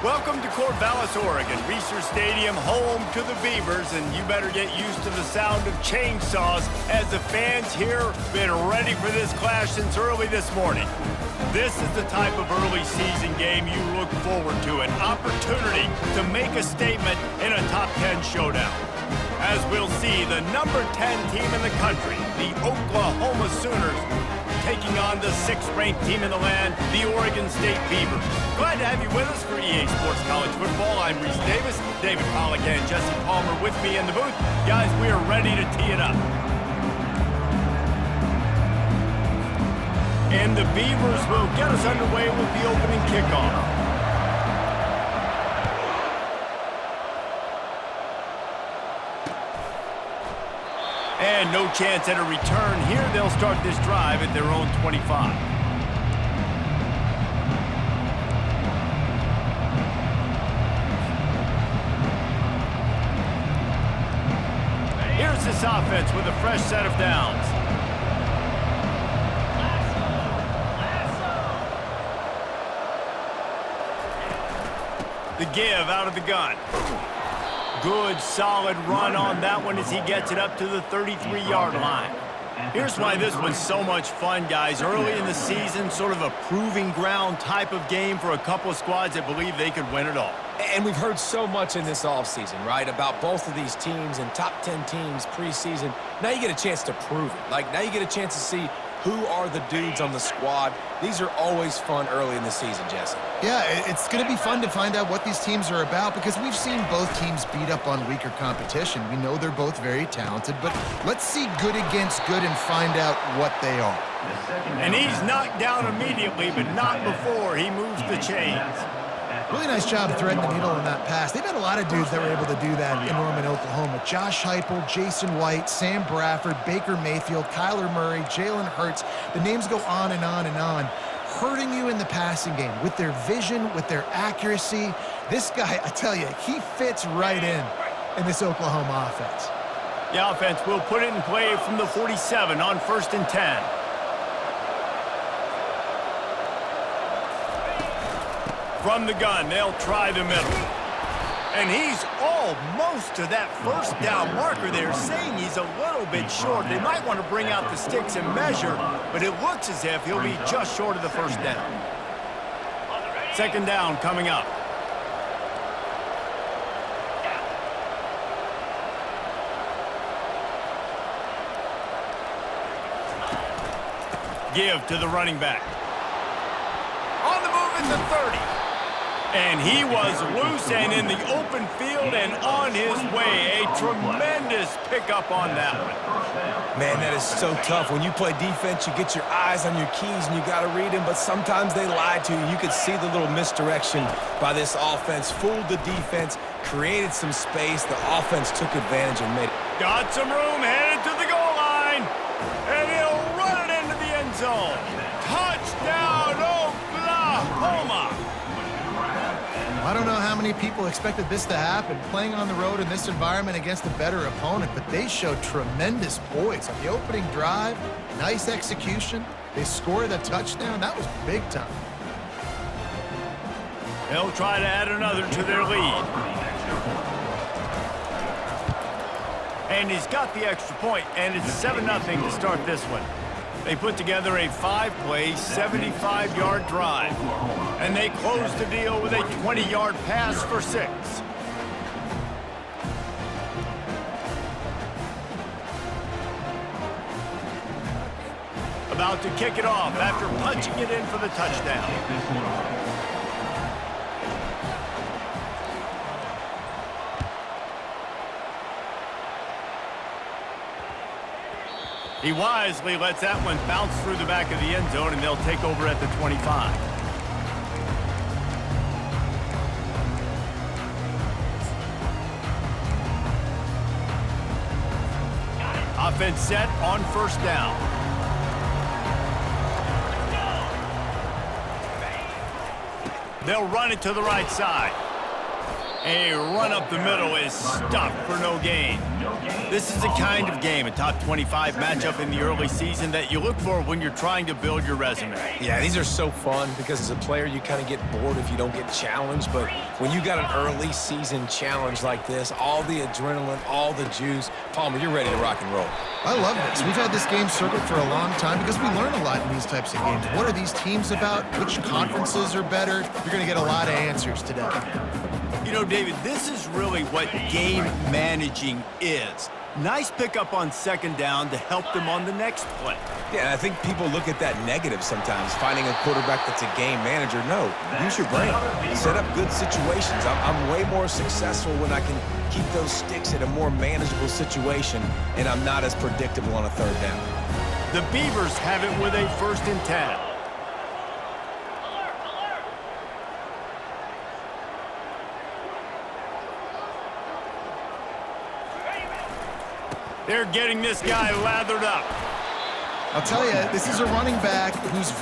Welcome to Corvallis, Oregon, Reser Stadium, home to the Beavers, and you better get used to the sound of chainsaws as the fans here have been ready for this clash since early this morning. This is the type of early season game you look forward to, an opportunity to make a statement in a top 10 showdown. As we'll see, the number 10 team in the country, the Oklahoma Sooners, taking on the 6th-ranked team in the land, the Oregon State Beavers. Glad to have you with us for EA Sports College Football. I'm Reese Davis, David Pollack and Jesse Palmer with me in the booth. Guys, we are ready to tee it up. And the Beavers will get us underway with the opening kickoff. And no chance at a return here. They'll start this drive at their own 25. Here's this offense with a fresh set of downs. The give out of the gun. Good, solid run on that one as he gets it up to the 33-yard line. Here's why this one's so much fun, guys. Early in the season, sort of a proving ground type of game for a couple of squads that believe they could win it all. And we've heard so much in this offseason, right, about both of these teams and top 10 teams preseason. Now you get a chance to prove it. Like, now you get a chance to see who are the dudes on the squad. These are always fun early in the season, Jesse. Yeah, it's going to be fun to find out what these teams are about because we've seen both teams beat up on weaker competition. We know they're both very talented, but let's see good against good and find out what they are. And he's knocked down immediately, but not before he moves the chains. Really nice job threading the needle on that pass. They've had a lot of dudes that were able to do that in Norman, Oklahoma. Josh Heupel, Jason White, Sam Bradford, Baker Mayfield, Kyler Murray, Jalen Hurts. The names go on and on and on. Hurting you in the passing game with their vision, with their accuracy. This guy, I tell you, he fits right in this Oklahoma offense. The offense will put it in play from the 47 on 1st and 10. From the gun, they'll try the middle. And he's almost to that first down marker there, saying he's a little bit short. They might want to bring out the sticks and measure, but it looks as if he'll be just short of the first down. 2nd down coming up. Give to the running back. On the move at the 30. And he was loose and in the open field and on his way. A tremendous pickup on that one. Man, that is so tough. When you play defense, you get your eyes on your keys and you got to read them, but sometimes they lie to you. You could see the little misdirection by this offense. Fooled the defense, created some space. The offense took advantage and made it. Got some room, headed to the goal line. And he'll run it into the end zone. Touchdown, Oklahoma! I don't know how many people expected this to happen, playing on the road in this environment against a better opponent, but they showed tremendous poise on the opening drive. Nice execution. They scored a touchdown. That was big time. They'll try to add another to their lead. And he's got the extra point, and it's 7-0 to start this one. They put together a 5-play, 75-yard drive. And they close the deal with a 20-yard pass for 6. About to kick it off after punching it in for the touchdown. He wisely lets that one bounce through the back of the end zone, and they'll take over at the 25. Offense set on 1st down. They'll run it to the right side. A run up the middle is stuffed for no gain. This is the kind of game, a top 25 matchup in the early season, that you look for when you're trying to build your resume. Yeah, these are so fun because as a player, you kind of get bored if you don't get challenged. But when you got an early season challenge like this, all the adrenaline, all the juice, Palmer, you're ready to rock and roll. I love this. We've had this game circled for a long time because we learn a lot in these types of games. What are these teams about? Which conferences are better? You're going to get a lot of answers today. You know, David, this is really what game managing is. Nice pickup on second down to help them on the next play. Yeah, and I think people look at that negative sometimes, finding a quarterback that's a game manager. No, use your brain. Set up good situations. I'm way more successful when I can keep those sticks in a more manageable situation, and I'm not as predictable on a third down. The Beavers have it with a 1st and 10. They're getting this guy lathered up. I'll tell you, this is a running back who's...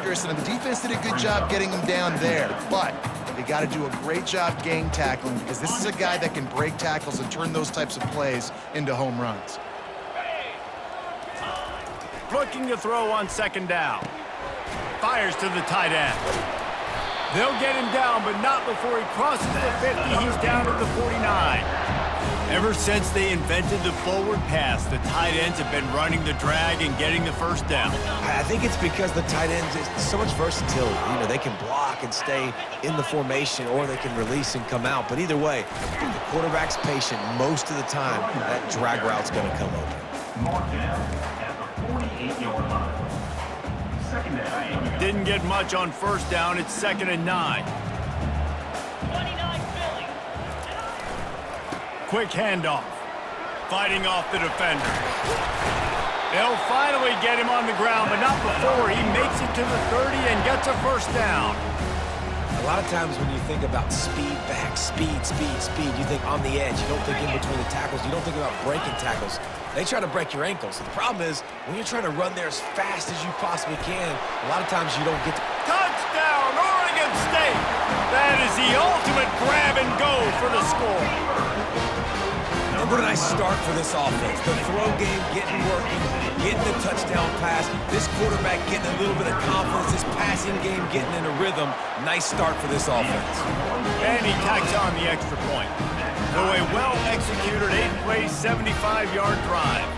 Listen, the defense did a good job getting him down there, but they got to do a great job gang tackling because this is a guy that can break tackles and turn those types of plays into home runs. Looking to throw on second down. Fires to the tight end. They'll get him down, but not before he crosses the 50. He's down to the 49. Ever since they invented the forward pass, the tight ends have been running the drag and getting the first down. I think it's because the tight ends is so much versatility. You know, they can block and stay in the formation, or they can release and come out. But either way, if the quarterback's patient most of the time, that drag route's going to come open. Mark down at the 48-yard line. Second down. Didn't get much on first down. It's 2nd and 9. Quick handoff. Fighting off the defender. They'll finally get him on the ground, but not before he makes it to the 30 and gets a first down. A lot of times when you think about speed back, speed, you think on the edge. You don't think in between the tackles. You don't think about breaking tackles. They try to break your ankles. The problem is when you're trying to run there as fast as you possibly can, a lot of times you don't get to... Touchdown, Oregon State! That is the ultimate grab and go for the score. And what a nice start for this offense. The throw game getting working, getting the touchdown pass. This quarterback getting a little bit of confidence. This passing game getting in a rhythm. Nice start for this offense. And he tacks on the extra point. So a well-executed 8-play, 75-yard drive.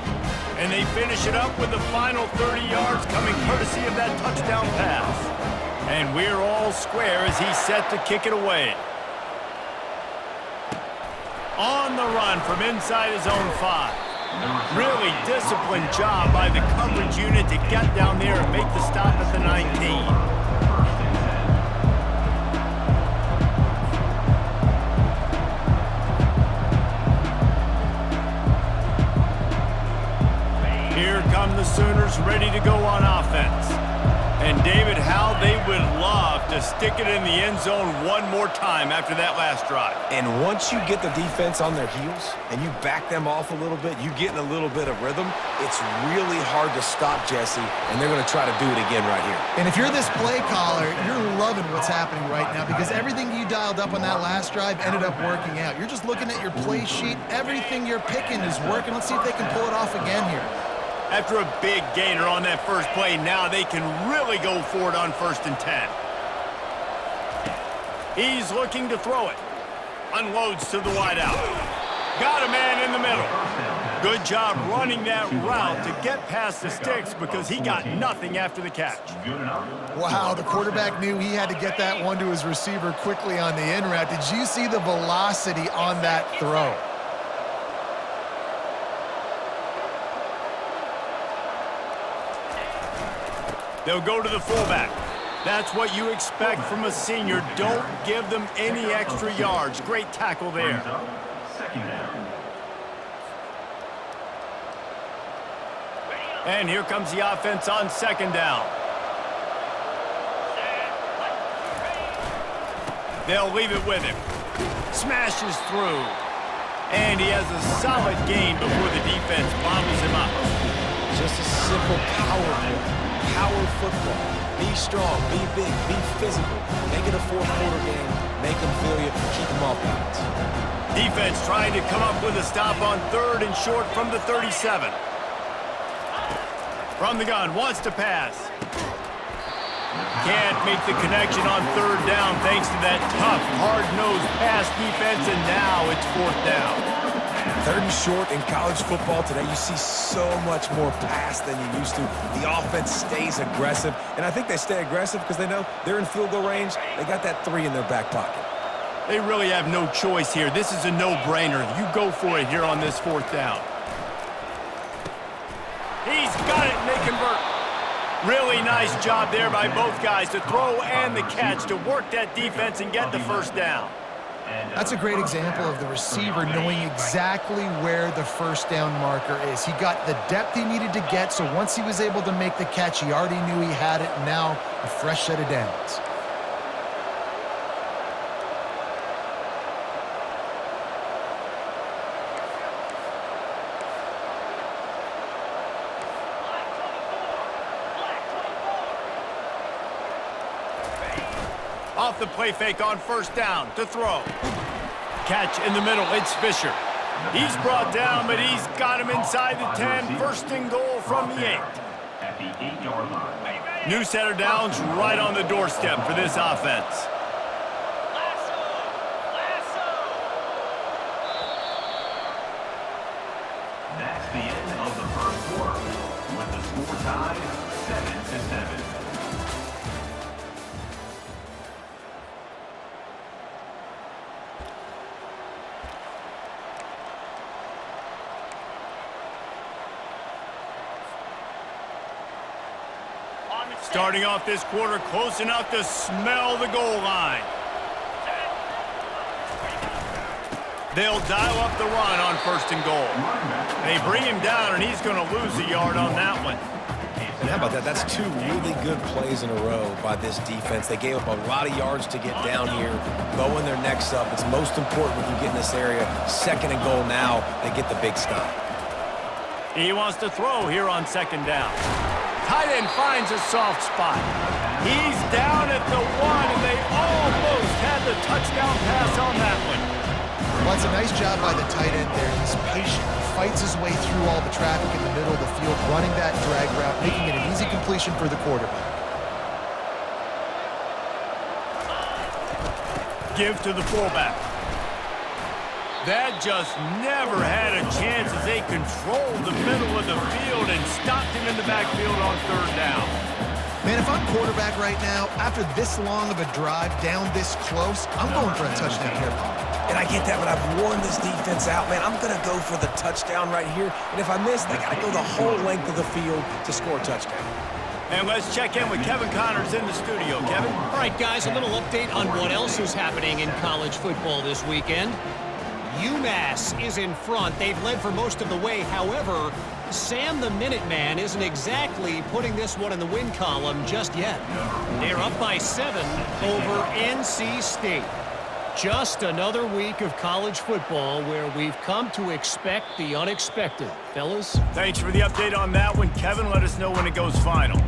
And they finish it up with the final 30 yards coming courtesy of that touchdown pass. And we're all square as he's set to kick it away. On the run from inside his own 5. Really disciplined job by the coverage unit to get down there and make the stop at the 19. Here come the Sooners ready to go on offense. And David, how they would love enough to stick it in the end zone one more time after that last drive. And once you get the defense on their heels and you back them off a little bit, you get in a little bit of rhythm, it's really hard to stop, Jesse, and they're going to try to do it again right here. And if you're this play caller, you're loving what's happening right now because everything you dialed up on that last drive ended up working out. You're just looking at your play sheet. Everything you're picking is working. Let's see if they can pull it off again here. After a big gainer on that first play, now they can really go for it on 1st and 10. He's looking to throw it. Unloads to the wideout. Got a man in the middle. Good job running that route to get past the sticks because he got nothing after the catch. Wow, the quarterback knew he had to get that one to his receiver quickly on the in route. Did you see the velocity on that throw? They'll go to the fullback. That's what you expect from a senior. Don't give them any extra yards. Great tackle there. And here comes the offense on 2nd down. They'll leave it with him. Smashes through. And he has a solid gain before the defense bobbles him up. Just a simple power play. Power football. Be strong, be big, be physical. Make it a 4th-quarter game. Make them feel you. Keep them off balance. Defense trying to come up with a stop on 3rd and short from the 37. From the gun, wants to pass. Can't make the connection on 3rd down thanks to that tough, hard-nosed pass defense, and now it's 4th down. 3rd and short in college football today, you see so much more pass than you used to. The offense stays aggressive, and I think they stay aggressive because they know they're in field goal range. They got that 3 in their back pocket. They really have no choice here. This is a no-brainer. You go for it here on this 4th down. He's got it, and they convert. Really nice job there by both guys to throw and the catch to work that defense and get the 1st down. That's a great example of the receiver knowing exactly where the 1st down marker is. He got the depth he needed to get, so once he was able to make the catch, he already knew he had it, and now a fresh set of downs. Off the play fake on 1st down to throw. Catch in the middle, it's Fisher. He's brought down, but he's got him inside the 10. 1st and goal from the 8. At the 8-yard line. New set of downs right on the doorstep for this offense. That's the end of the 1st quarter, with the score tied 7-7. Starting off this quarter close enough to smell the goal line. They'll dial up the run on 1st and goal. They bring him down, and he's going to lose a yard on that one. And how about that? That's 2 really good plays in a row by this defense. They gave up a lot of yards to get down here, bowing their necks up. It's most important when you get in this area. 2nd and goal now, they get the big stop. He wants to throw here on 2nd down. Tight end finds a soft spot. He's down at the 1, and they almost had the touchdown pass on that one. Well, it's a nice job by the tight end there. He's patient. He fights his way through all the traffic in the middle of the field, running that drag route, making it an easy completion for the quarterback. Give to the fullback. That just never had a chance as they controlled the middle of the field and stopped him in the backfield on 3rd down. Man, if I'm quarterback right now, after this long of a drive down this close, I'm going for a touchdown here. And I get that, but I've worn this defense out, man. I'm going to go for the touchdown right here. And if I miss, they got to go the whole length of the field to score a touchdown. And let's check in with Kevin Connors in the studio. Kevin? All right, guys, a little update on what else is happening in college football this weekend. UMass is in front. They've led for most of the way. However, Sam the Minuteman isn't exactly putting this one in the win column just yet. They're up by 7 over NC State. Just another week of college football where we've come to expect the unexpected. Fellas? Thanks for the update on that one, Kevin. Let us know when it goes final.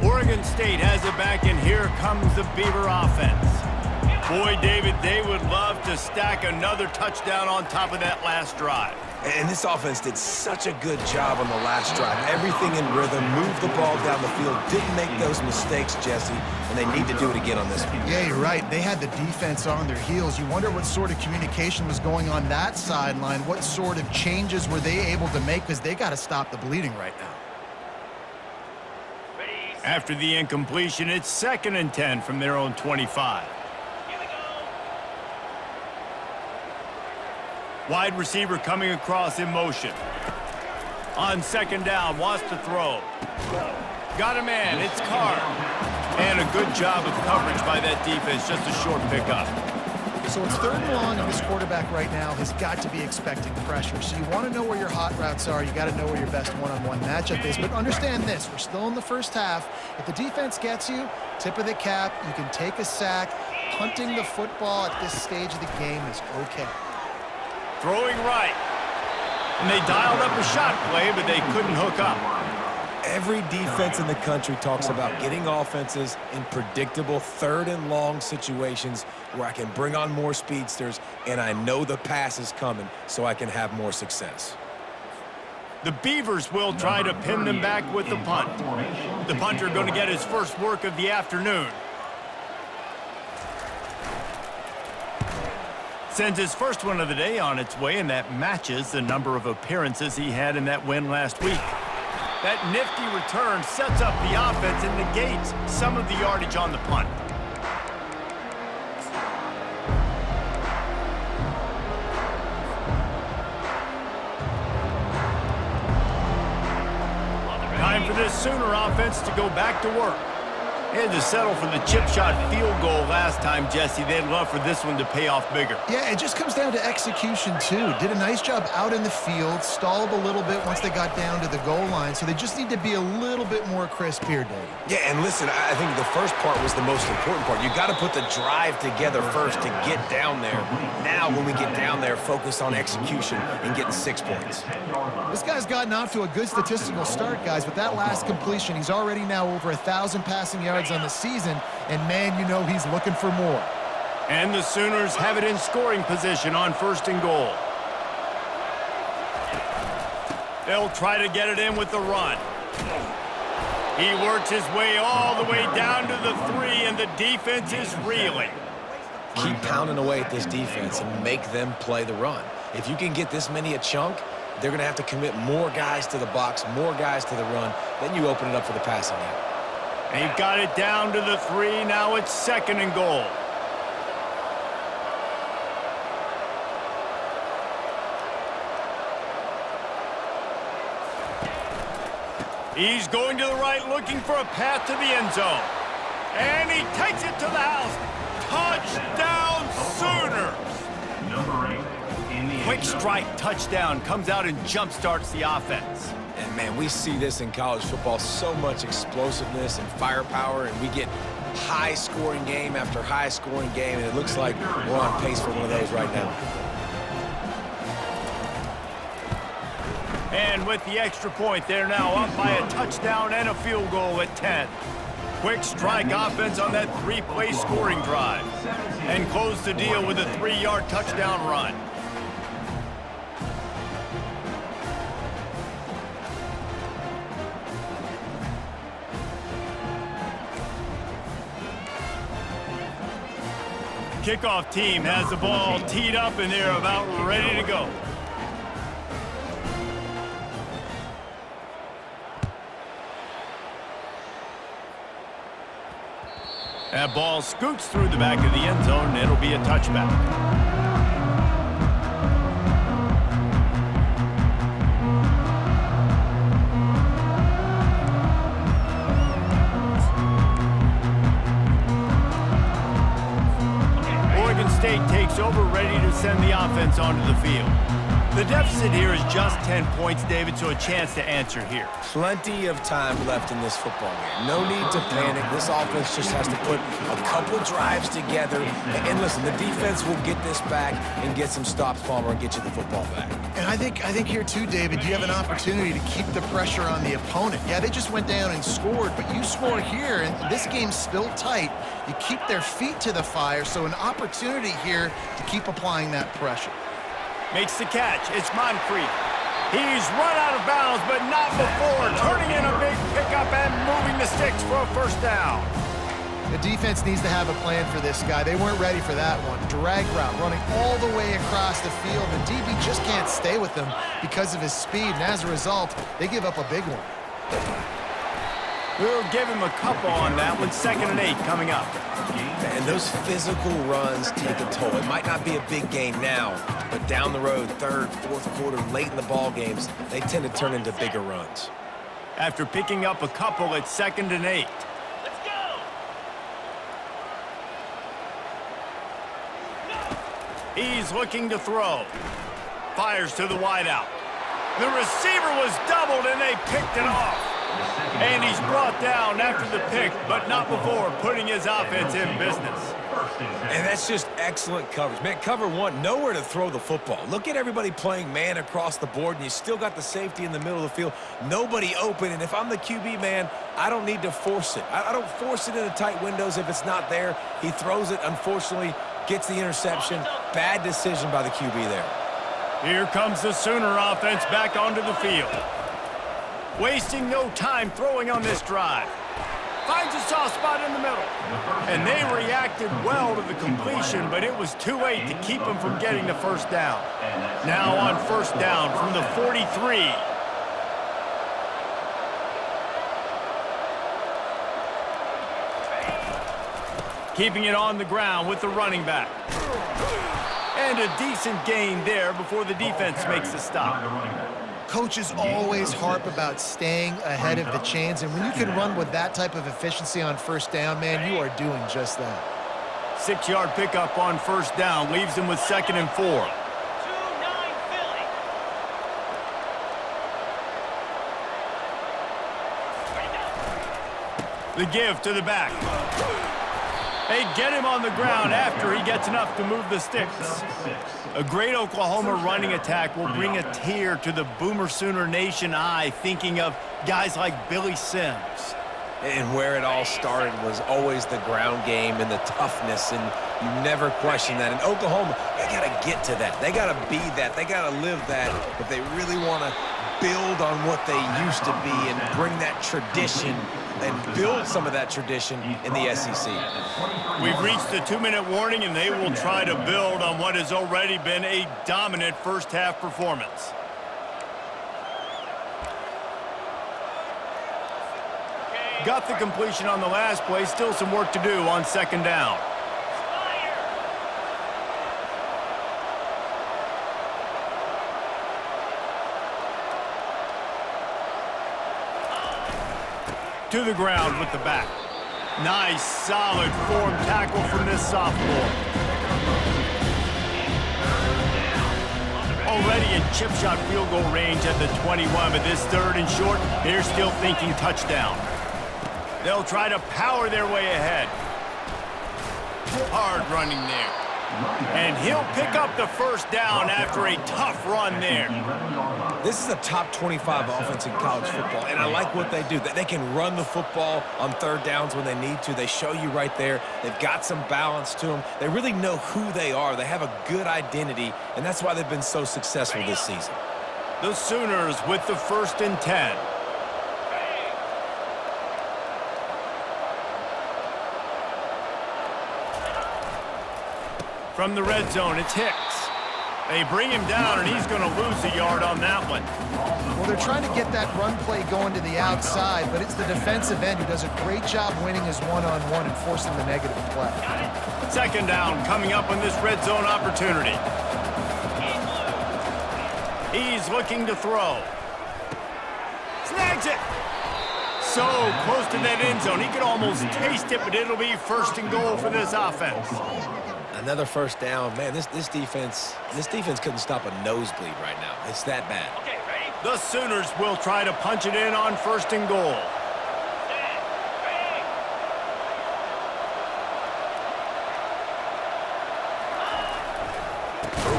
Oregon State has it back, and here comes the Beaver offense. Boy, David, they would love to stack another touchdown on top of that last drive. And this offense did such a good job on the last drive. Everything in rhythm, moved the ball down the field, didn't make those mistakes, Jesse, and they need to do it again on this one. Yeah, you're right. They had the defense on their heels. You wonder what sort of communication was going on that sideline. What sort of changes were they able to make, because they got to stop the bleeding right now. After the incompletion, it's 2nd and 10 from their own 25. Wide receiver coming across in motion. On 2nd down, wants to throw. Got a man, it's Carr. And a good job of coverage by that defense, just a short pickup. So it's 3rd and long, and this quarterback right now has got to be expecting pressure. So you want to know where your hot routes are. You got to know where your best one-on-one matchup is. But understand this, we're still in the first half. If the defense gets you, tip of the cap, you can take a sack. Punting the football at this stage of the game is okay. Throwing right. And they dialed up a shot play, but they couldn't hook up. Every defense in the country talks about getting offenses in predictable 3rd and long situations where I can bring on more speedsters and I know the pass is coming so I can have more success. The Beavers will try to pin them back with the punt. The punter going to get his first work of the afternoon. Sends his first one of the day on its way, and that matches the number of appearances he had in that win last week. That nifty return sets up the offense and negates some of the yardage on the punt. Time for this Sooner offense to go back to work. They had to settle for the chip shot field goal last time, Jesse. They'd love for this one to pay off bigger. Yeah, it just comes down to execution, too. Did a nice job out in the field, stalled a little bit once they got down to the goal line, so they just need to be a little bit more crisp here, Dave. Yeah, and listen, I think the first part was the most important part. You got to put the drive together first to get down there. Now, when we get down there, focus on execution and getting 6 points. This guy's gotten off to a good statistical start, guys. With that last completion, he's already now over 1,000 passing yards on the season, and man, you know he's looking for more. And the Sooners have it in scoring position on 1st and goal. They'll try to get it in with the run. He works his way all the way down to the 3, and the defense is reeling. Keep pounding away at this defense and make them play the run. If you can get this many a chunk, they're going to have to commit more guys to the box, more guys to the run. Then you open it up for the passing game. They've got it down to the 3. Now it's 2nd and goal. He's going to the right, looking for a path to the end zone. And he takes it to the house. Touchdown, Sooners! Number 8 in the Quick end zone. strike touchdown comes out and jump-starts the offense. And, man, we see this in college football, so much explosiveness and firepower, and we get high-scoring game after high-scoring game, and it looks like we're on pace for one of those right now. And with the extra point, they're now up by a touchdown and a field goal at 10. Quick strike offense on that 3-play scoring drive. And close the deal with a 3-yard touchdown run. Kickoff team has the ball teed up, and they're about ready to go. That ball scoots through the back of the end zone, and it'll be a touchback. Oregon State takes over, ready to send the offense onto the field. The deficit here is just 10 points, David, so a chance to answer here. Plenty of time left in this football game. No need to panic. This offense just has to put a couple drives together. And listen, the defense will get this back and get some stops, Palmer, and get you the football back. And I think here too, David, you have an opportunity to keep the pressure on the opponent. Yeah, they just went down and scored, but you score here, and this game's still tight. You keep their feet to the fire, so an opportunity here to keep applying that pressure. Makes the catch. It's Moncrief. He's run out of bounds, but not before turning in a big pickup and moving the sticks for a first down. The defense needs to have a plan for this guy. They weren't ready for that one. Drag route running all the way across the field. The DB just can't stay with him because of his speed, and as a result, they give up a big one. We'll give him a couple on that one. 2nd and 8 coming up. And those physical runs take a toll. It might not be a big gain now, but down the road, 3rd, 4th quarter, late in the ball games, they tend to turn into bigger runs. After picking up a couple, it's 2nd and 8. He's looking to throw. Fires to the wideout. The receiver was doubled, and they picked it off. And he's brought down after the pick, but not before putting his offense in business. And that's just excellent coverage. Man, cover one, nowhere to throw the football. Look at everybody playing man across the board, and you still got the safety in the middle of the field. Nobody open, and if I'm the QB, man, I don't need to force it. I don't force it into tight windows if it's not there. He throws it, unfortunately, gets the interception. Bad decision by the QB there. Here comes the Sooner offense back onto the field. Wasting no time throwing on this drive. Finds a soft spot in the middle. And they reacted well to the completion, but it was too late to keep them from getting the first down. Now on first down from the 43. Keeping it on the ground with the running back. And a decent gain there before the defense makes a stop. Coaches always harp about staying ahead of the chains, and when you can run with that type of efficiency on first down, man, you are doing just that. 6-yard pickup on first down leaves him with 2nd and 4. 2-9 Philly. The give to the back. They get him on the ground after he gets enough to move the sticks. A great Oklahoma running attack will bring a tear to the Boomer Sooner Nation eye, thinking of guys like Billy Sims. And where it all started was always the ground game and the toughness, and you never question that. And Oklahoma, they got to get to that. They got to be that. They got to live that if they really want to build on what they used to be and bring that tradition and build some of that tradition in the SEC. We've reached the 2-minute warning, and they will try to build on what has already been a dominant first-half performance. Got the completion on the last play. Still some work to do on 2nd down. To the ground with the back. Nice, solid form tackle from this sophomore. Already in chip shot field goal range at the 21, but this 3rd and short, they're still thinking touchdown. They'll try to power their way ahead. Hard running there. And he'll pick up the first down after a tough run there. This is a top 25 offense in college football, and I like what they do. They can run the football on 3rd downs when they need to. They show you right there. They've got some balance to them. They really know who they are. They have a good identity, and that's why they've been so successful this season. The Sooners with the 1st and 10. From the red zone, it's Hicks. They bring him down, and he's going to lose a yard on that one. Well, they're trying to get that run play going to the outside, but it's the defensive end who does a great job winning his one-on-one and forcing the negative play. 2nd down coming up on this red zone opportunity. He's looking to throw. Snags it. So close to that end zone. He could almost taste it, but it'll be 1st and goal for this offense. Another first down. Man, this defense couldn't stop a nosebleed right now. It's that bad. Okay, ready? The Sooners will try to punch it in on 1st and goal.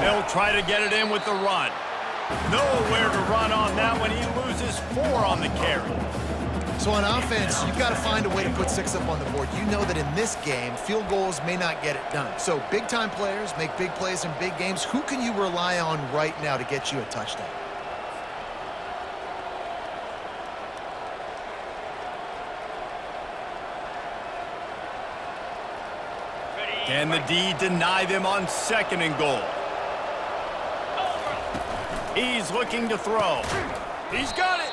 They'll try to get it in with the run. Nowhere to run on that one. He loses 4 on the carry. So on offense, you've got to find a way to put 6 up on the board. You know that in this game, field goals may not get it done. So big-time players make big plays in big games. Who can you rely on right now to get you a touchdown? Can the D deny them on 2nd and goal? He's looking to throw. He's got it.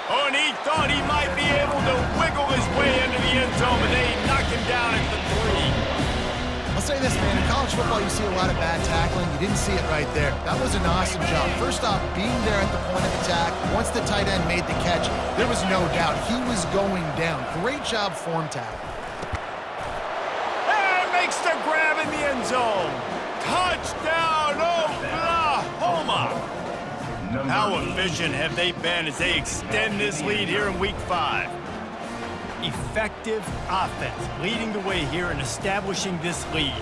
Oh, and he thought he might be able to wiggle his way into the end zone, but they knock him down at the 3. I'll say this, man. In college football, you see a lot of bad tackling. You didn't see it right there. That was an awesome job. First off, being there at the point of attack, once the tight end made the catch, there was no doubt he was going down. Great job form tackle. And makes the grab in the end zone. Touchdown, Oklahoma! How efficient have they been as they extend this lead here in Week 5? Effective offense leading the way here and establishing this lead.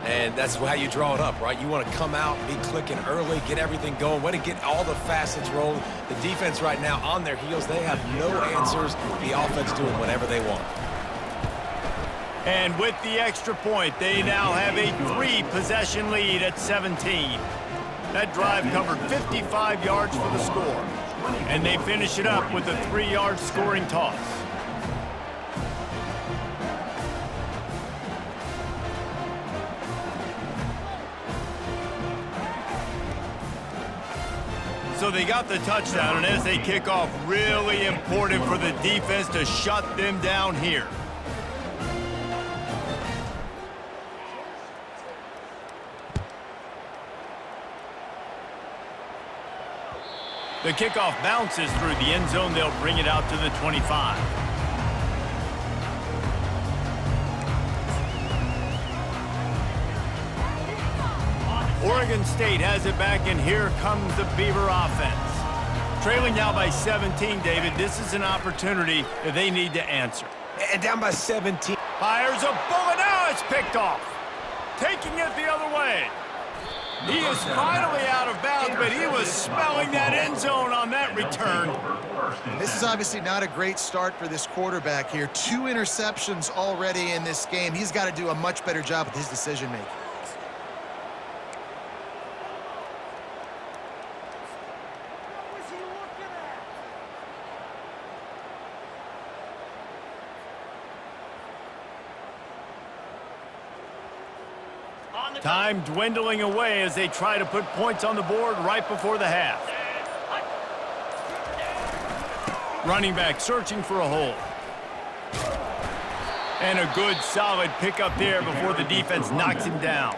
And that's how you draw it up, right? You want to come out, be clicking early, get everything going, want to get all the facets rolling. The defense right now on their heels, they have no answers. The offense doing whatever they want. And with the extra point, they now have a 3-possession lead at 17. That drive covered 55 yards for the score. And they finish it up with a 3-yard scoring toss. So they got the touchdown, and as they kick off, really important for the defense to shut them down here. The kickoff bounces through the end zone. They'll bring it out to the 25. Oregon State has it back, and here comes the Beaver offense. Trailing now by 17, David. This is an opportunity that they need to answer. And down by 17. Fires a bullet. Now it's picked off. Taking it the other way. He is finally out of bounds, but he was smelling that end zone on that return. This is obviously not a great start for this quarterback here. 2 interceptions already in this game. He's got to do a much better job with his decision-making. Time dwindling away as they try to put points on the board right before the half. Running back searching for a hole. And a good solid pickup there before the defense knocks him down.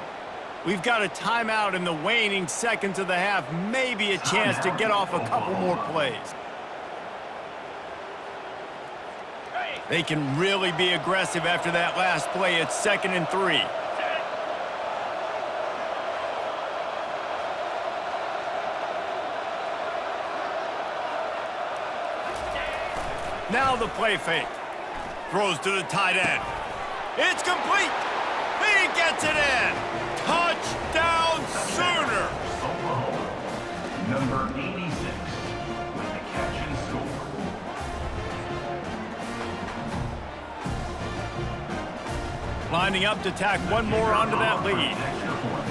We've got a timeout in the waning seconds of the half. Maybe a chance to get off a couple more plays. They can really be aggressive after that last play. It's 2nd and 3. Now the play fake. Throws to the tight end. It's complete. He gets it in. Touchdown, Sooners. Oklahoma, number 86, with the catch and score. Lining up to tack one more onto that lead. Extra point.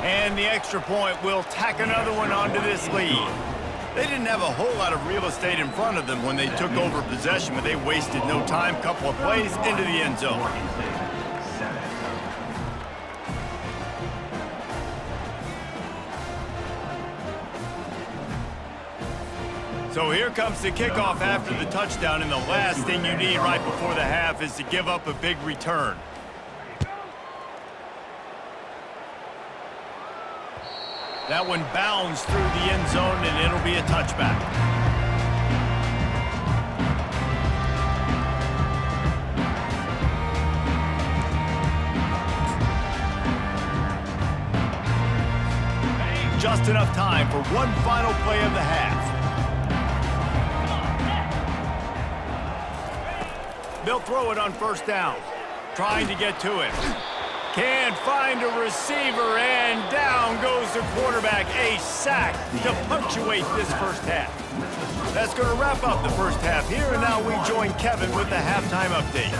And the extra point will tack another one onto this lead. They didn't have a whole lot of real estate in front of them when they took over possession, but they wasted no time. Couple of plays into the end zone. Oregon State, 7. So here comes the kickoff after the touchdown, and the last thing you need right before the half is to give up a big return. That one bounds through the end zone, and it'll be a touchback. Just enough time for one final play of the half. They'll throw it on first down. Trying to get to it. Can't find a receiver, and down goes the quarterback. A sack to punctuate this first half. That's going to wrap up the first half here, and now we join Kevin with the halftime update.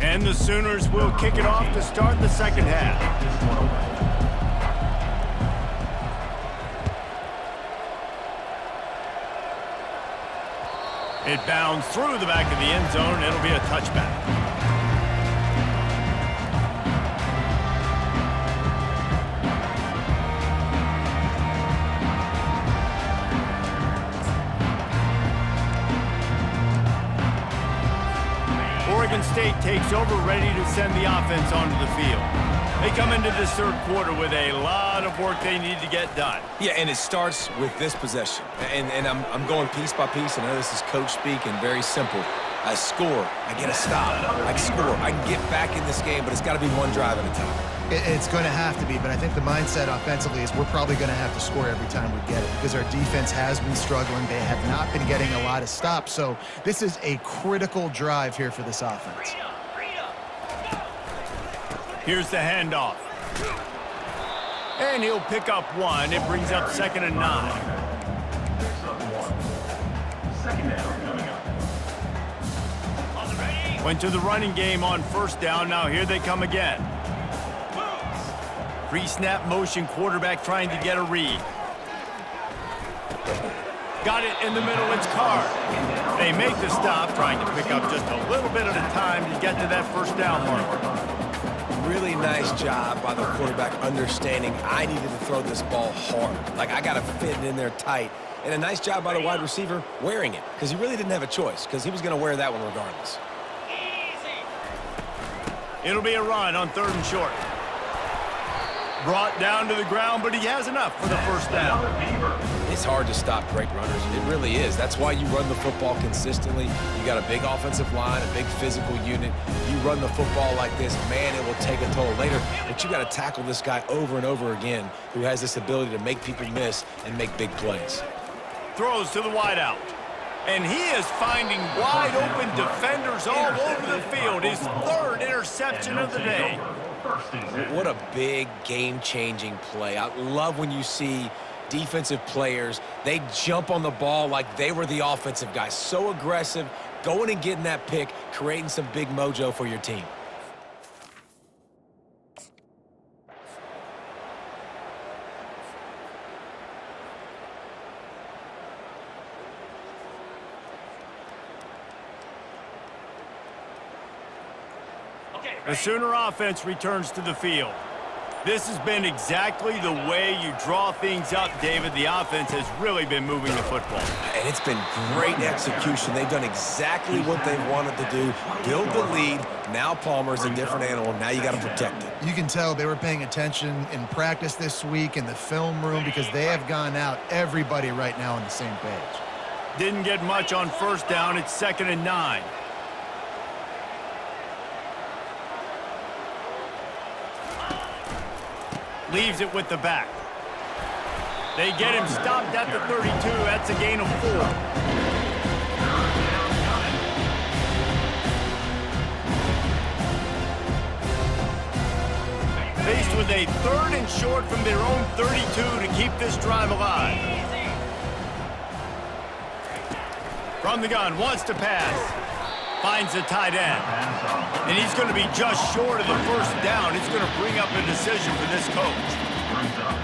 And the Sooners will kick it off to start the second half. It bounds through the back of the end zone. It'll be a touchback. Oregon State takes over, ready to send the offense onto the field. They come into this third quarter with a lot of work they need to get done. Yeah, and it starts with this possession. And I'm going piece by piece. I know this is coach speak and very simple. I score, I get a stop, I score, I can get back in this game, but it's got to be one drive at a time. It's going to have to be, but I think the mindset offensively is we're probably going to have to score every time we get it because our defense has been struggling. They have not been getting a lot of stops, so this is a critical drive here for this offense. Here's the handoff. And he'll pick up one. It brings up 2nd and 9. Second down coming up. Went to the running game on first down. Now here they come again. Pre-snap motion, quarterback trying to get a read. Got it in the middle. It's Carr. They make the stop, trying to pick up just a little bit at a time to get to that first down marker. Really nice job by the quarterback understanding I needed to throw this ball hard. Like, I got to fit it in there tight. And a nice job by the wide receiver wearing it because he really didn't have a choice because he was going to wear that one regardless. It'll be a run on 3rd and short. Brought down to the ground, but he has enough for the first down. It's hard to stop great runners. It really is. That's why you run the football consistently. You got a big offensive line, a big physical unit. You run the football like this, man, it will take a toll later. But you got to tackle this guy over and over again who has this ability to make people miss and make big plays. Throws to the wideout. And he is finding wide open defenders all over the field. His 3rd interception of the day. What a big game-changing play. I love when you see defensive players, they jump on the ball like they were the offensive guy. So aggressive, going and getting that pick, creating some big mojo for your team. The Sooner offense returns to the field. This has been exactly the way you draw things up, David. The offense has really been moving the football. And it's been great execution. They've done exactly what they wanted to do. Build the lead. Now Palmer's a different animal. Now you got to protect it. You can tell they were paying attention in practice this week in the film room because they have gone out, everybody right now on the same page. Didn't get much on first down. It's 2nd and 9. Leaves it with the back. They get him stopped at the 32. That's a gain of 4. Faced with a 3rd and short from their own 32 to keep this drive alive. From the gun, wants to pass. Finds the tight end. And he's going to be just short of the first down. It's going to bring up a decision for this coach.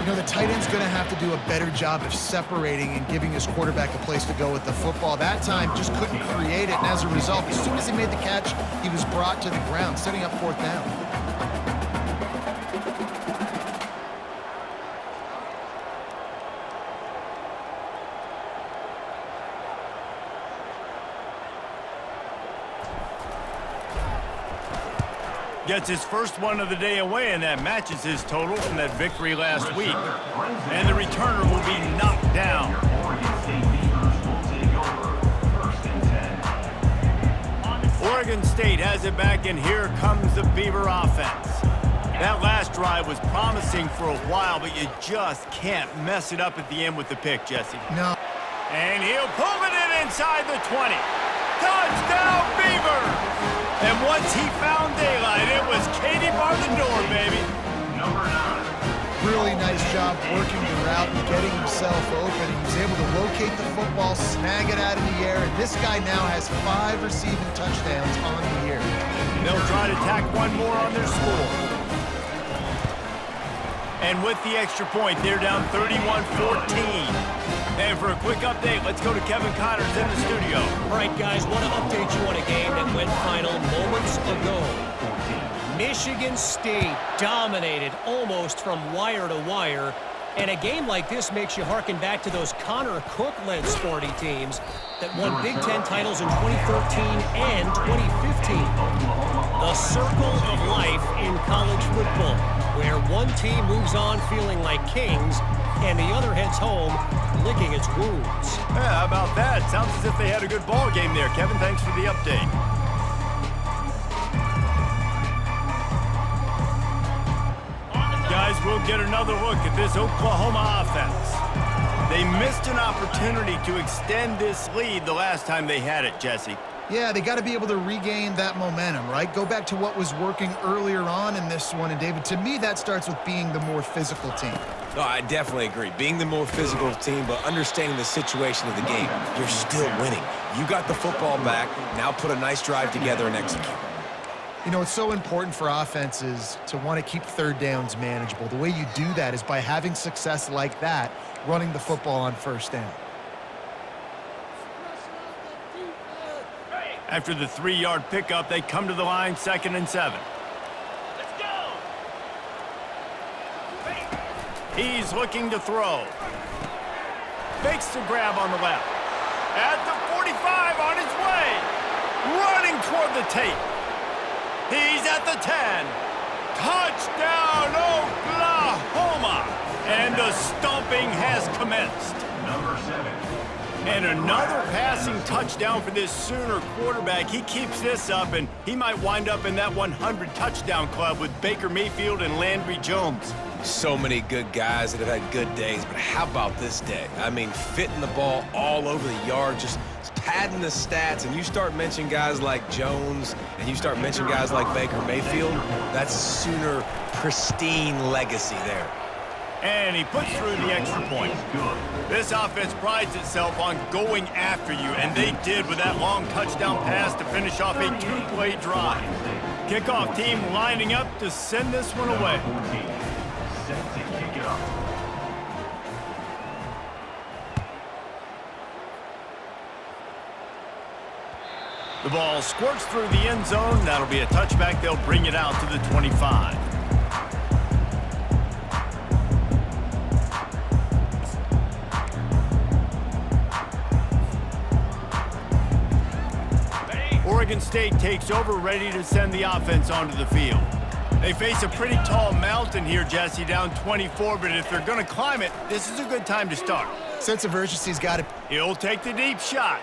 You know, the tight end's going to have to do a better job of separating and giving his quarterback a place to go with the football. That time just couldn't create it, and as a result, as soon as he made the catch, he was brought to the ground, setting up 4th down. Gets his first one of the day away, and that matches his total from that victory last week. And the returner will be knocked down. Oregon State Beavers will take over 1st and 10. Oregon State has it back, and here comes the Beaver offense. That last drive was promising for a while, but you just can't mess it up at the end with the pick, Jesse. No. And he'll pull it in inside the 20. Touchdown, Beaver! And once he found daylight, it was Katie bar the door, baby. Number 9. Really nice job working the route and getting himself open. He was able to locate the football, snag it out of the air, and this guy now has 5 receiving touchdowns on the year. They'll try to tack one more on their score. And with the extra point, they're down 31-14. And for a quick update, let's go to Kevin Connors in the studio. All right, guys, want to update you on a game that went final moments ago. Michigan State dominated almost from wire to wire. And a game like this makes you harken back to those Connor Cook-led sporty teams that won Big Ten titles in 2013 and 2015. The circle of life in college football, where one team moves on feeling like kings and the other heads home licking its wounds. Yeah, how about that? Sounds as if they had a good ball game there. Kevin, thanks for the update. Guys, we'll get another look at this Oklahoma offense. They missed an opportunity to extend this lead the last time they had it, Jesse. Yeah, they got to be able to regain that momentum, right? Go back to what was working earlier on in this one. And, David, to me, that starts with being the more physical team. No, I definitely agree. Being the more physical team, but understanding the situation of the game. You're still winning. You got the football back. Now put a nice drive together and execute. You know, it's so important for offenses to want to keep third downs manageable. The way you do that is by having success like that, running the football on first down. After the 3-yard pickup, they come to the line, 2nd and 7. Let's go! He's looking to throw. Makes the grab on the left. At the 45, on his way. Running toward the tape. He's at the 10. Touchdown, Oklahoma! And the stomping has commenced. Number 7. And another passing touchdown for this Sooner quarterback. He keeps this up, and he might wind up in that 100 touchdown club with Baker Mayfield and Landry Jones. So many good guys that have had good days, but how about this day? I mean, fitting the ball all over the yard, just padding the stats, and you start mentioning guys like Jones, and you start mentioning guys like Baker Mayfield, that's a Sooner pristine legacy there. And he puts through the extra point. This offense prides itself on going after you, and they did with that long touchdown pass to finish off a 2-play drive. Kickoff team lining up to send this one away. Set to kick it off. The ball squirts through the end zone. That'll be a touchback. They'll bring it out to the 25. Oregon State takes over, ready to send the offense onto the field. They face a pretty tall mountain here, Jesse, down 24, but if they're going to climb it, this is a good time to start. Sense of urgency's got it. He'll take the deep shot.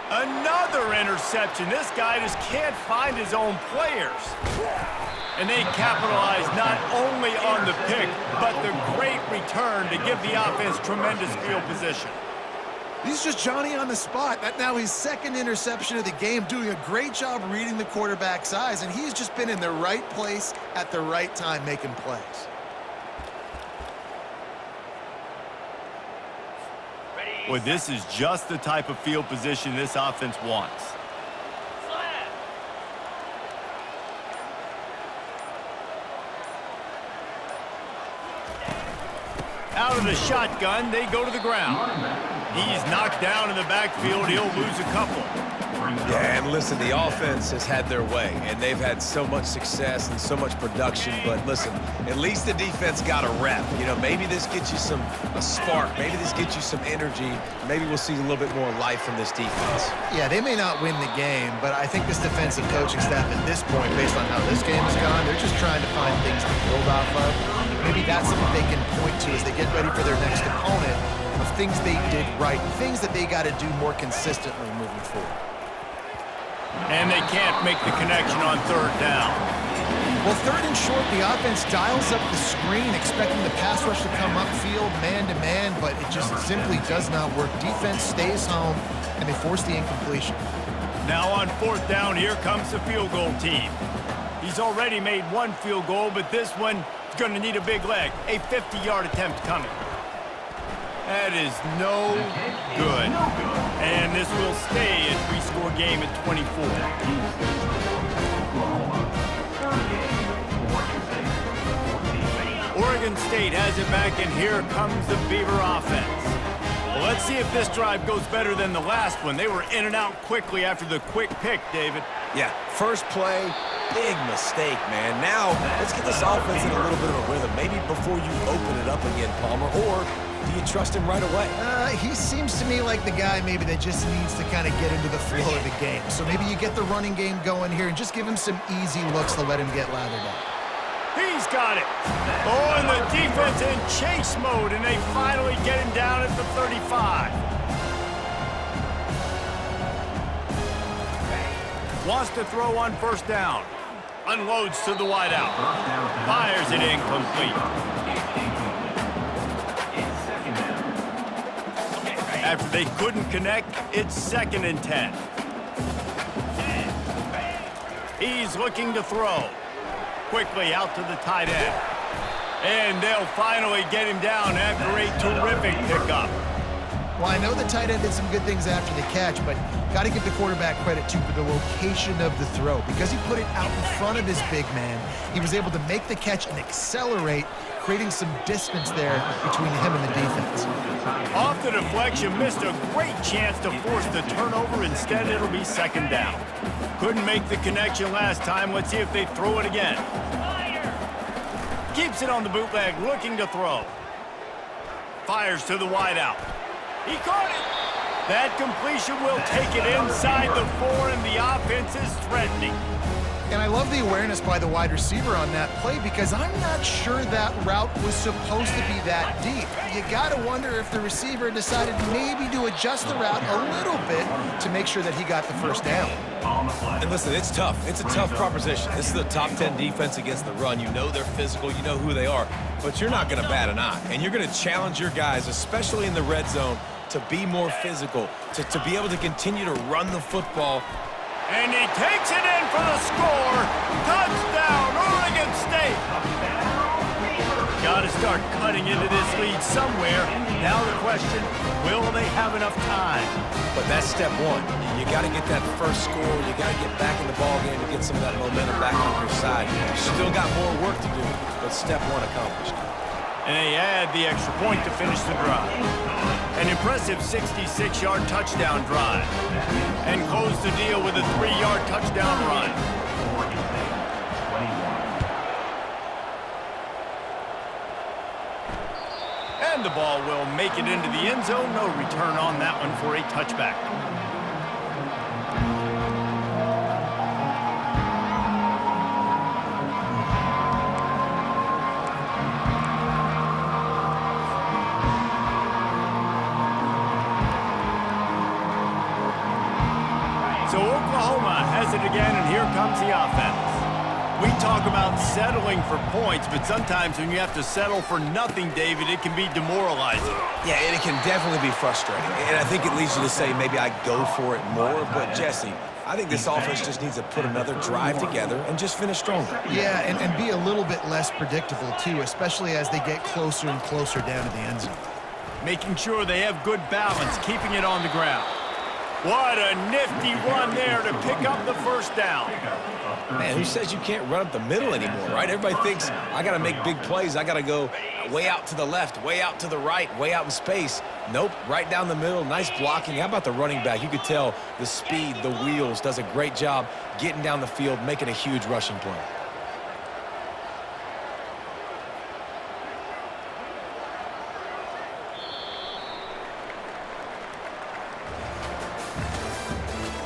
Another interception. This guy just can't find his own players. And they capitalize not only on the pick, but the great return to give the offense tremendous field position. He's just Johnny on the spot. That now his 2nd interception of the game, doing a great job reading the quarterback's eyes, and he's just been in the right place at the right time making plays. Well, this is just the type of field position this offense wants. Out of the shotgun, they go to the ground. He's knocked down in the backfield. He'll lose a couple. Yeah, and listen, the offense has had their way, and they've had so much success and so much production. But listen, at least the defense got a rep. You know, maybe this gets you a spark. Maybe this gets you some energy. Maybe we'll see a little bit more life from this defense. Yeah, they may not win the game, but I think this defensive coaching staff at this point, based on how this game has gone, they're just trying to find things to build off of. Maybe that's something they can point to as they get ready for their next opponent of things they did right, things that they got to do more consistently moving forward. And they can't make the connection on third down. Well, third and short, the offense dials up the screen, expecting the pass rush to come upfield man-to-man, but it just simply does not work. Defense stays home, and they force the incompletion. Now on fourth down, here comes the field goal team. He's already made one field goal, but this one is going to need a big leg. A 50-yard attempt coming. That is no good. And this will stay a three-score game at 24. Oregon State has it back, and here comes the Beaver offense. Well, let's see if this drive goes better than the last one. They were in and out quickly after the quick pick, David. Yeah, first play, big mistake, man. Now, let's get this offense in a little bit of a rhythm. Maybe before you open it up again, Palmer, or do you trust him right away? He seems to me like the guy maybe that just needs to kind of get into the flow of the game. So maybe you get the running game going here and just give him some easy looks to let him get lathered up. He's got it. Oh, and the defense in chase mode, and they finally get him down at the 35. Wants to throw on first down. Unloads to the wideout. Fires it incomplete. After they couldn't connect, it's 2nd and 10. He's looking to throw. Quickly out to the tight end. And they'll finally get him down after a terrific pickup. Well, I know the tight end did some good things after the catch, but got to give the quarterback credit, too, for the location of the throw. Because he put it out in front of his big man, he was able to make the catch and accelerate, creating some distance there between him and the defense. Off the deflection, missed a great chance to force the turnover. Instead, it'll be 2nd down. Couldn't make the connection last time. Let's see if they throw it again. Keeps it on the bootleg, looking to throw. Fires to the wideout. He caught it. That completion will take it inside the 4, and the offense is threatening. And I love the awareness by the wide receiver on that play because I'm not sure that route was supposed to be that deep. You got to wonder if the receiver decided maybe to adjust the route a little bit to make sure that he got the first down. And listen, it's tough. It's a tough proposition. This is the top 10 defense against the run. You know they're physical. You know who they are. But you're not going to bat an eye. And you're going to challenge your guys, especially in the red zone, to be more physical, to be able to continue to run the football. And he takes it in for the score. Touchdown, Oregon State. Got to start cutting into this lead somewhere. Now the question, will they have enough time? But that's step one. You got to get that first score. You got to get back in the ball game to get some of that momentum back on your side. You still got more work to do, but step one accomplished. And they add the extra point to finish the drive. An impressive 66-yard touchdown drive. And close the deal with a 3-yard touchdown run. And the ball will make it into the end zone. No return on that one for a touchback. So Oklahoma has it again, and here comes the offense. We talk about settling for points, but sometimes when you have to settle for nothing, David, it can be demoralizing. Yeah, and it can definitely be frustrating. And I think it leads you to say maybe I go for it more. But, Jesse, I think this offense just needs to put another drive together and just finish stronger. Yeah, and be a little bit less predictable, too, especially as they get closer and closer down to the end zone. Making sure they have good balance, keeping it on the ground. What a nifty run there to pick up the first down. Man, who says you can't run up the middle anymore, right? Everybody thinks, I got to make big plays. I got to go way out to the left, way out to the right, way out in space. Nope, right down the middle. Nice blocking. How about the running back? You could tell the speed, the wheels, does a great job getting down the field, making a huge rushing play.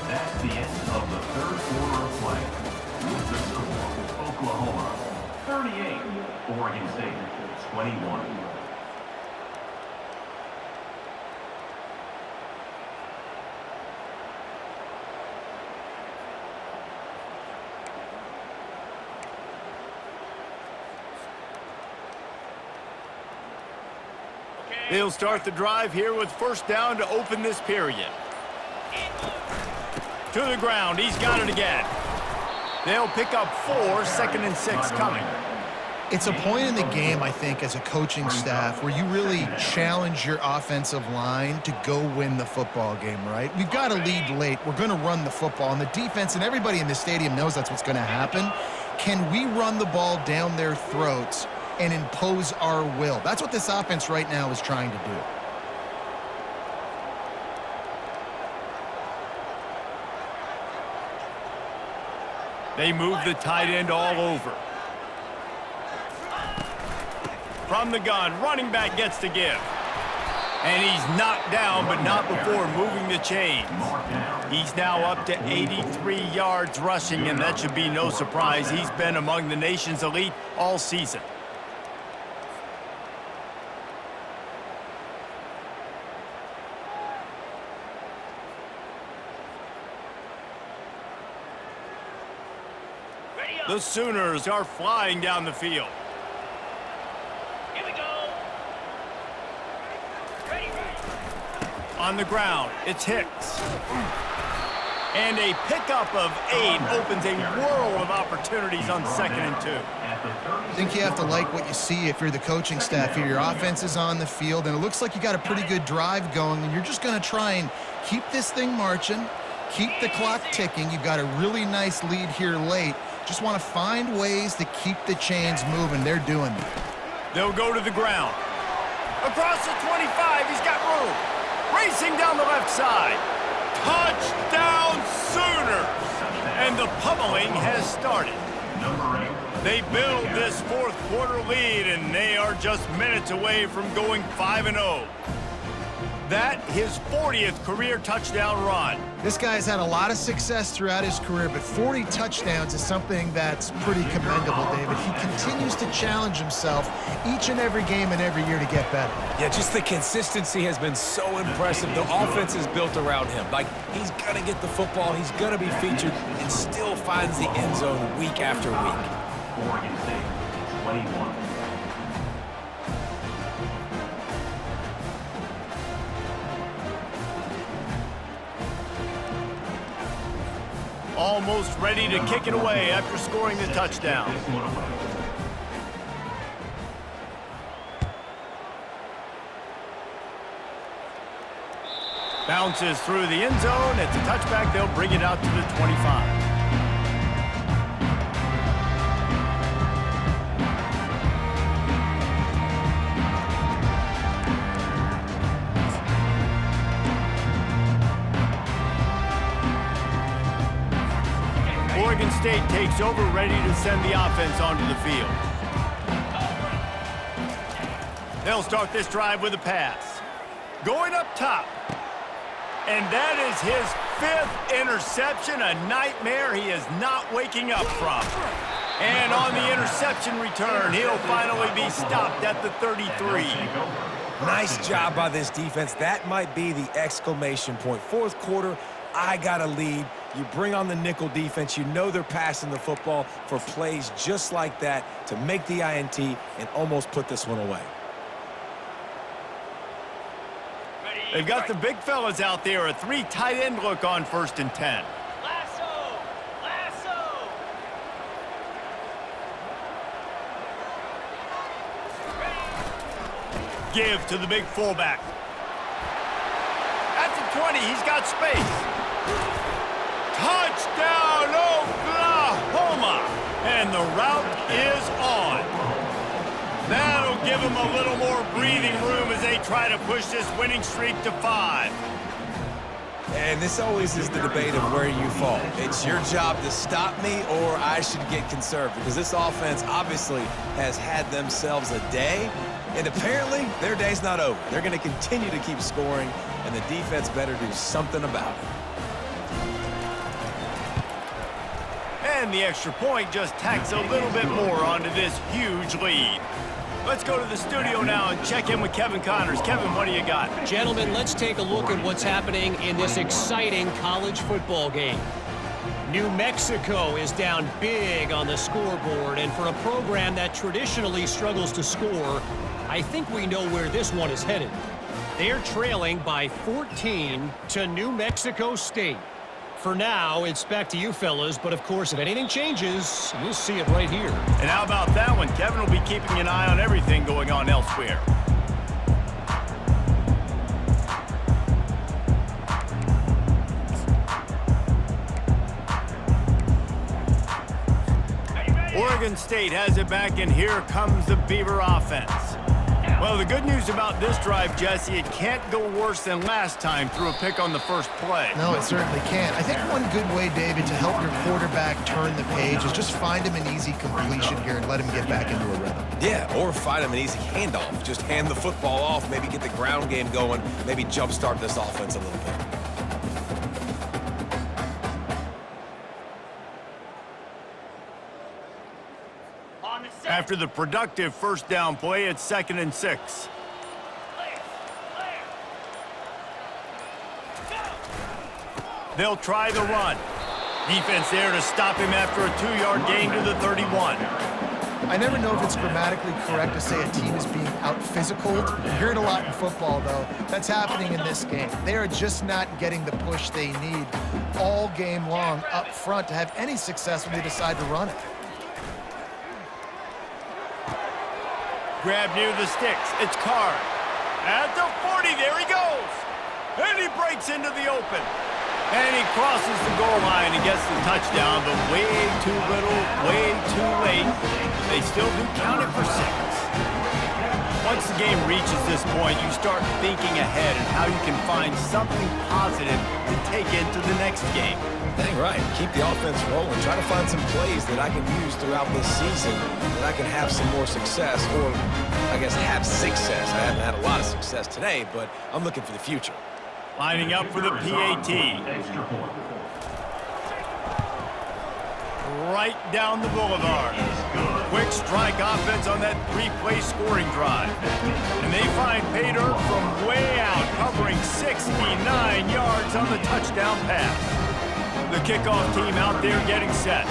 That's the end of the third quarter of play. With the score, Oklahoma 38, Oregon State 21. They'll start the drive here with first down to open this period. To the ground, he's got it again. They'll pick up 4, 2nd and 6 coming. It's a point in the game, I think, as a coaching staff where you really challenge your offensive line to go win the football game, right? We've got to lead late. We're going to run the football. And the defense and everybody in the stadium knows that's what's going to happen. Can we run the ball down their throats and impose our will? That's what this offense right now is trying to do. They move the tight end all over. From the gun, running back gets to give. And he's knocked down, but not before moving the chains. He's now up to 83 yards rushing, and that should be no surprise. He's been among the nation's elite all season. The Sooners are flying down the field. Here we go. Ready. On the ground, it's Hicks. And a pickup of 8 opens a world of opportunities on 2nd and 2. I think you have to like what you see if you're the coaching staff here. Your offense is on the field, and it looks like you got a pretty good drive going, and you're just going to try and keep this thing marching, keep the clock ticking. You've got a really nice lead here late. Just want to find ways to keep the chains moving. They're doing that. They'll go to the ground. Across the 25, he's got room. Racing down the left side. Touchdown Sooners! And the pummeling has started. They build this fourth quarter lead, and they are just minutes away from going 5-0. That, his 40th career touchdown run. This guy's had a lot of success throughout his career, but 40 touchdowns is something that's pretty commendable, David. He continues to challenge himself each and every game and every year to get better. Yeah, just the consistency has been so impressive. The offense is built around him. Like, he's going to get the football, he's going to be featured, and still finds the end zone week after week. Oregon State 21. Almost ready to kick it away after scoring the touchdown. Bounces through the end zone. It's a touchback. They'll bring it out to the 25. Oregon State takes over, ready to send the offense onto the field. They'll start this drive with a pass. Going up top. And that is his 5th interception, a nightmare he is not waking up from. And on the interception return, he'll finally be stopped at the 33. Nice job by this defense. That might be the exclamation point. Fourth quarter, I got a lead. You bring on the nickel defense. You know they're passing the football for plays just like that to make the INT and almost put this one away. They've got the big fellas out there. A 3 tight end look on 1st and 10. Lasso! Lasso! Give to the big fullback. At the 20, he's got space. Touchdown, Oklahoma! And the route is on. That'll give them a little more breathing room as they try to push this winning streak to 5. And this always is the debate of where you fall. It's your job to stop me, or I should get conserved, because this offense obviously has had themselves a day, and apparently their day's not over. They're going to continue to keep scoring, and the defense better do something about it. And the extra point just tacks a little bit more onto this huge lead. Let's go to the studio now and check in with Kevin Connors. Kevin, what do you got? Gentlemen, let's take a look at what's happening in this exciting college football game. New Mexico is down big on the scoreboard, and for a program that traditionally struggles to score, I think we know where this one is headed. They're trailing by 14 to New Mexico State. For now, it's back to you fellas, but of course, if anything changes, you'll see it right here. And how about that one? Kevin will be keeping an eye on everything going on elsewhere. Oregon State has it back, and here comes the Beaver offense. Well, the good news about this drive, Jesse, it can't go worse than last time through a pick on the first play. No, it certainly can't. I think one good way, David, to help your quarterback turn the page is just find him an easy completion here and let him get back into a rhythm. Yeah, or find him an easy handoff. Just hand the football off, maybe get the ground game going, maybe jumpstart this offense a little bit. After the productive first down play, it's 2nd and 6. They'll try the run. Defense there to stop him after a 2-yard gain to the 31. I never know if it's grammatically correct to say a team is being out-physicaled. You hear it a lot in football, though. That's happening in this game. They are just not getting the push they need all game long up front to have any success when they decide to run it. Grab near the sticks. It's Card. At the 40, there he goes. And he breaks into the open. And he crosses the goal line and gets the touchdown, but way too little, way too late. They still do count it for 6. Once the game reaches this point, you start thinking ahead and how you can find something positive to take into the next game. Dang right. Keep the offense rolling. Try to find some plays that I can use throughout this season that I can have some more success, or I guess have success. I haven't had a lot of success today, but I'm looking for the future. Lining up for the PAT. Extra point. Right down the boulevard. Quick strike offense on that 3-play scoring drive. And they find pay dirt from way out, covering 69 yards on the touchdown pass. The kickoff team out there getting set.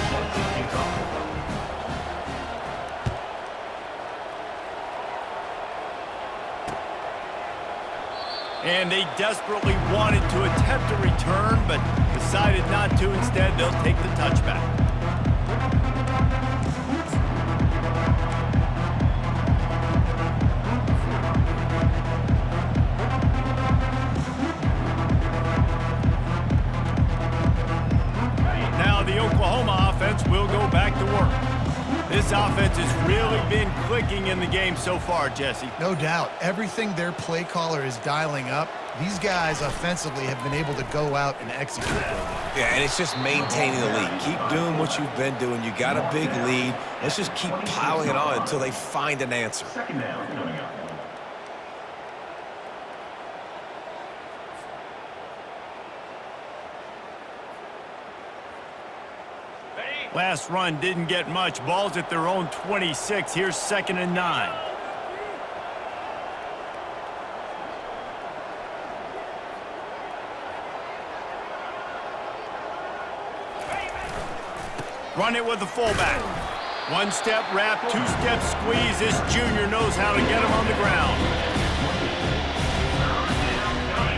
And they desperately wanted to attempt a return, but decided not to. Instead, they'll take the touchback. Now the Oklahoma offense will go back to work. This offense has really been clicking in the game so far, Jesse. No doubt. Everything their play caller is dialing up, these guys offensively have been able to go out and execute. Yeah, and it's just maintaining the lead. Keep doing what you've been doing. You got a big lead. Let's just keep piling it on until they find an answer. 2nd down coming up. Last run didn't get much. Ball's at their own 26. Here's 2nd and 9. Run it with the fullback. 1-step wrap, 2-step squeeze. This junior knows how to get him on the ground.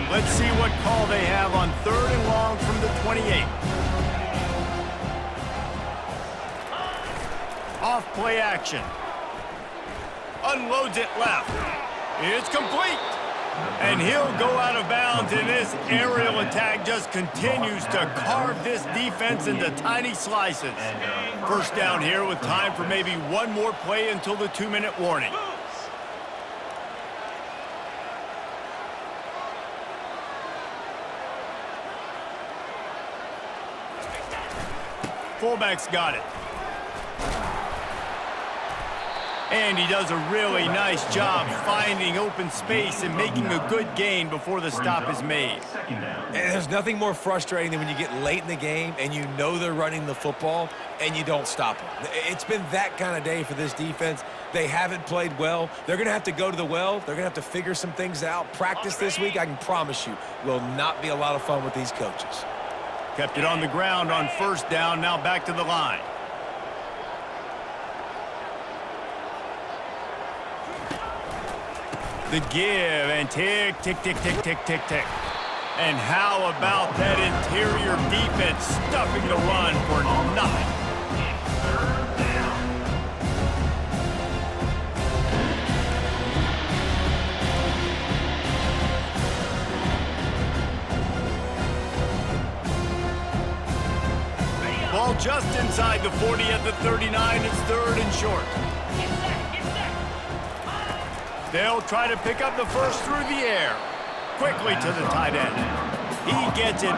Let's see what call they have on 3rd and long from the 28. Off play action. Unloads it left. It's complete. And he'll go out of bounds, and this aerial attack just continues to carve this defense into tiny slices. First down here with time for maybe one more play until the 2-minute warning. Fullback's got it. And he does a really nice job finding open space and making a good gain before the stop is made. And there's nothing more frustrating than when you get late in the game and you know they're running the football and you don't stop them. It's been that kind of day for this defense. They haven't played well. They're going to have to go to the well. They're going to have to figure some things out. Practice this week, I can promise you, will not be a lot of fun with these coaches. Kept it on the ground on first down, now back to the line. The give, and tick, tick, tick, tick, tick, tick, tick. And how about that interior defense stuffing the run for nothing? Ball just inside the 40 at the 39. It's third and short. They'll try to pick up the first through the air. Quickly to the tight end. He gets it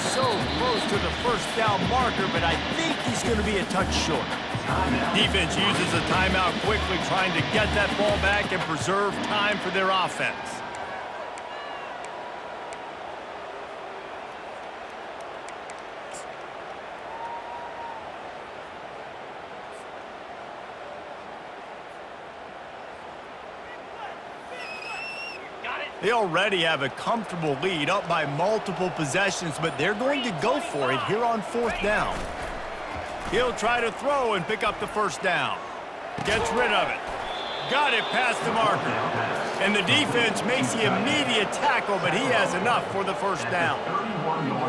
so close to the first down marker, but I think he's going to be a touch short. Defense uses a timeout quickly, trying to get that ball back and preserve time for their offense. They already have a comfortable lead, up by multiple possessions, but they're going to go for it here on fourth down. He'll try to throw and pick up the first down. Gets rid of it. Got it past the marker. And the defense makes the immediate tackle, but he has enough for the first down.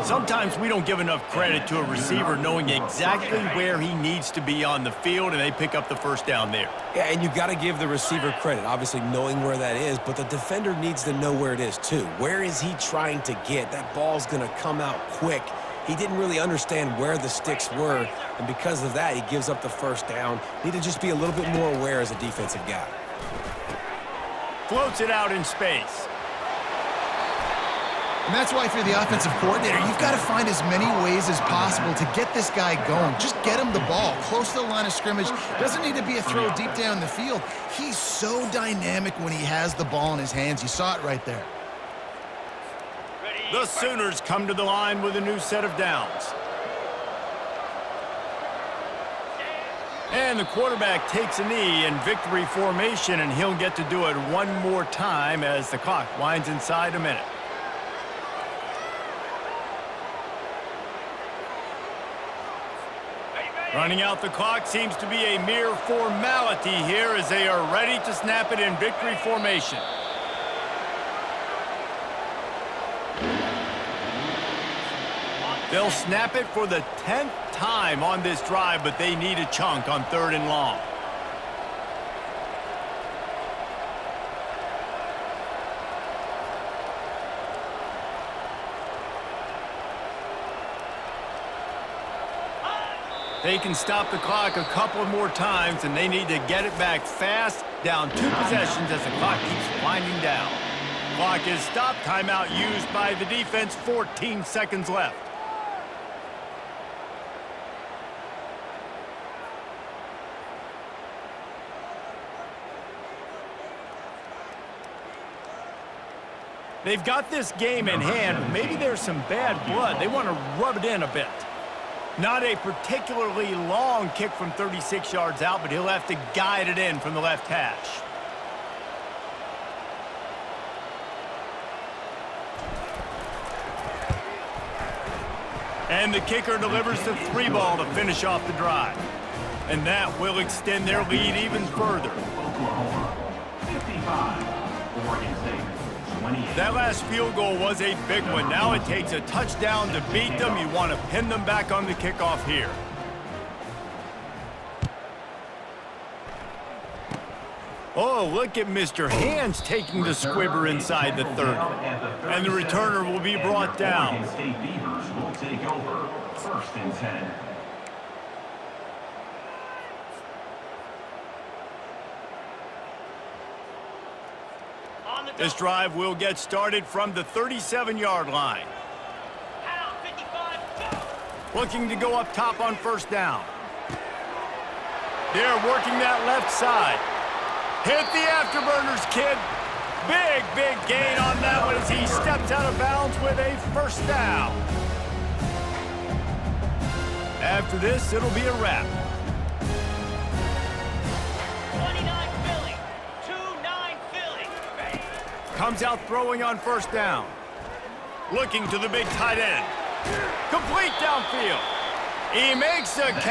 Sometimes we don't give enough credit to a receiver knowing exactly where he needs to be on the field, and they pick up the first down there. Yeah, and you got to give the receiver credit, obviously knowing where that is, but the defender needs to know where it is too. Where is he trying to get? That ball's going to come out quick. He didn't really understand where the sticks were, and because of that, he gives up the first down. Need to just be a little bit more aware as a defensive guy. Floats it out in space. And that's why if you're the offensive coordinator, you've got to find as many ways as possible to get this guy going. Just get him the ball close to the line of scrimmage. Doesn't need to be a throw deep down the field. He's so dynamic when he has the ball in his hands. You saw it right there. The Sooners come to the line with a new set of downs. And the quarterback takes a knee in victory formation, and he'll get to do it one more time as the clock winds inside a minute. Running out the clock seems to be a mere formality here as they are ready to snap it in victory formation. They'll snap it for the 10th time on this drive, but they need a chunk on third and long. They can stop the clock a couple more times, and they need to get it back fast, down 2 possessions as the clock keeps winding down. Clock is stopped. Timeout used by the defense. 14 seconds left. They've got this game in hand, but maybe there's some bad blood. They want to rub it in a bit. Not a particularly long kick from 36 yards out, but he'll have to guide it in from the left hash. And the kicker delivers the 3 ball to finish off the drive. And that will extend their lead even further. Oklahoma, 55. Oregon State, 28. That last field goal was a big one. Now it takes a touchdown to beat them. You want to pin them back on the kickoff here. Oh, look at Mr. Hands taking the squibber inside the 30. And the returner will be brought down. Oregon State Beavers will take over. 1st and 10. On the This drive will get started from the 37-yard line. Out, 55, go! Looking to go up top on 1st down. They're working that left side. Hit the afterburners, kid. Big gain on that one as he steps out of bounds with a 1st down. After this, it'll be a wrap. 29 Philly. 2-9 Philly. Comes out throwing on 1st down. Looking to the big tight end. Complete downfield. He makes a catch.